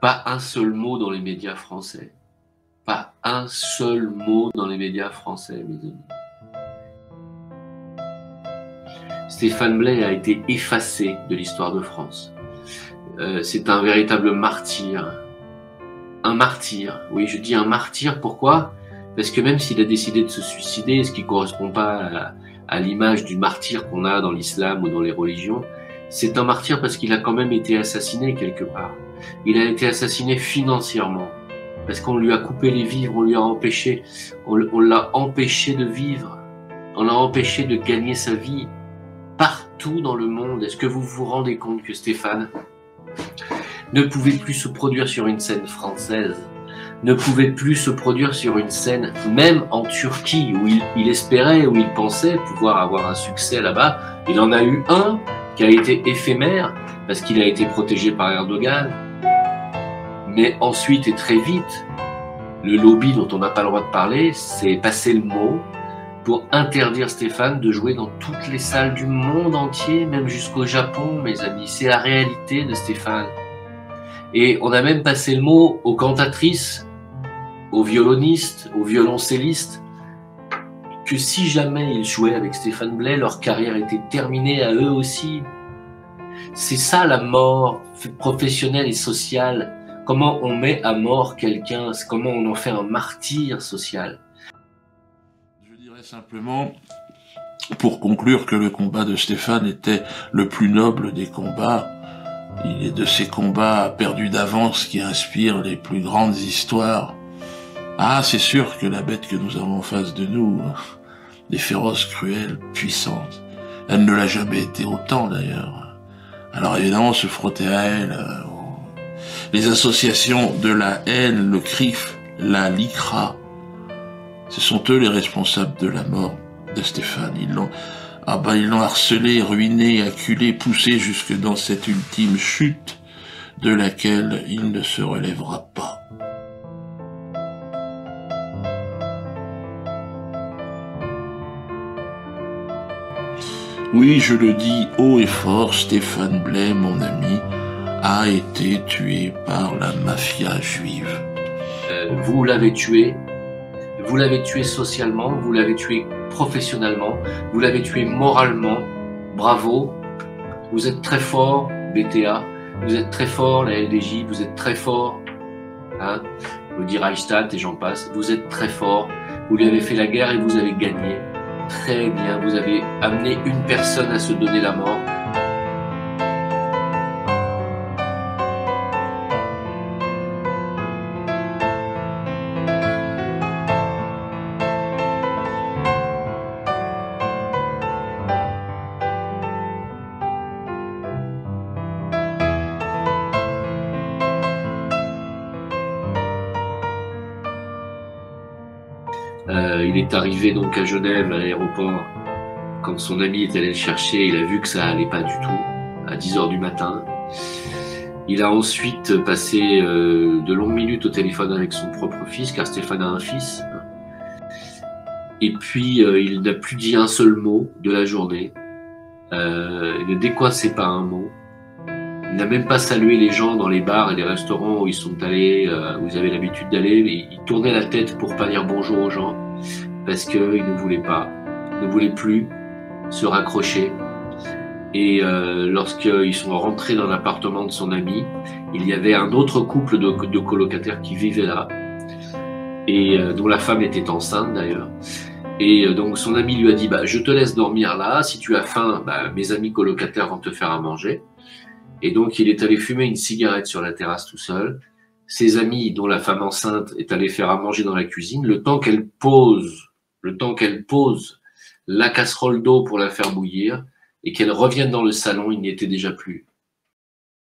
Pas un seul mot dans les médias français. Pas un seul mot dans les médias français, mes amis. Stéphane Blay a été effacé de l'histoire de France. C'est un véritable martyr. Un martyr, oui, je dis un martyr, pourquoi? Parce que même s'il a décidé de se suicider, ce qui ne correspond pas à l'image du martyr qu'on a dans l'islam ou dans les religions, c'est un martyr parce qu'il a quand même été assassiné quelque part. Il a été assassiné financièrement, parce qu'on lui a coupé les vivres, on lui a empêché, on l'a empêché de vivre, on l'a empêché de gagner sa vie partout dans le monde. Est-ce que vous vous rendez compte que Stéphane ne pouvait plus se produire sur une scène française, ne pouvait plus se produire sur une scène, même en Turquie, où il espérait, où il pensait pouvoir avoir un succès là-bas. Il en a eu un qui a été éphémère, parce qu'il a été protégé par Erdogan. Mais ensuite et très vite, le lobby dont on n'a pas le droit de parler s'est passé le mot pour interdire Stéphane de jouer dans toutes les salles du monde entier, même jusqu'au Japon, mes amis. C'est la réalité de Stéphane. Et on a même passé le mot aux cantatrices, aux violonistes, aux violoncellistes, que si jamais ils jouaient avec Stéphane Blay, leur carrière était terminée à eux aussi. C'est ça la mort professionnelle et sociale. Comment on met à mort quelqu'un, comment on en fait un martyr social. Je dirais simplement, pour conclure, que le combat de Stéphane était le plus noble des combats. Il est de ces combats perdus d'avance qui inspirent les plus grandes histoires. Ah, c'est sûr que la bête que nous avons en face de nous est féroce, cruelle, puissante. Elle ne l'a jamais été autant d'ailleurs. Alors évidemment, se frotter à elle, les associations de la haine, le CRIF, la LICRA, ce sont eux les responsables de la mort de Stéphane. Ils l'ont harcelé, ruiné, acculé, poussé jusque dans cette ultime chute de laquelle il ne se relèvera pas. Oui, je le dis haut et fort, Stéphane Blay, mon ami, a été tué par la mafia juive. Vous l'avez tué socialement, vous l'avez tué professionnellement, vous l'avez tué moralement. Bravo, vous êtes très fort, BTA, vous êtes très fort, la LDJ, vous êtes très fort, hein, vous dit Reichstadt et j'en passe, vous êtes très fort, vous lui avez fait la guerre et vous avez gagné. Très bien, vous avez amené une personne à se donner la mort. Il est arrivé donc à Genève, à l'aéroport, quand son ami est allé le chercher, il a vu que ça allait pas du tout, à 10h du matin. Il a ensuite passé de longues minutes au téléphone avec son propre fils, car Stéphane a un fils. Et puis, il n'a plus dit un seul mot de la journée. Il ne décoinçait pas un mot. Il n'a même pas salué les gens dans les bars et les restaurants où ils sont allés, où ils avaient l'habitude d'aller. Il tournait la tête pour pas dire bonjour aux gens, parce qu'il ne voulait plus se raccrocher. Et lorsqu'ils sont rentrés dans l'appartement de son ami, il y avait un autre couple de colocataires qui vivaient là, et dont la femme était enceinte d'ailleurs. Et donc son ami lui a dit je te laisse dormir là, si tu as faim, mes amis colocataires vont te faire à manger. Et donc il est allé fumer une cigarette sur la terrasse tout seul. Ses amis, dont la femme enceinte, est allée faire à manger dans la cuisine. Le temps qu'elle pose la casserole d'eau pour la faire bouillir et qu'elle revienne dans le salon, il n'y était déjà plus.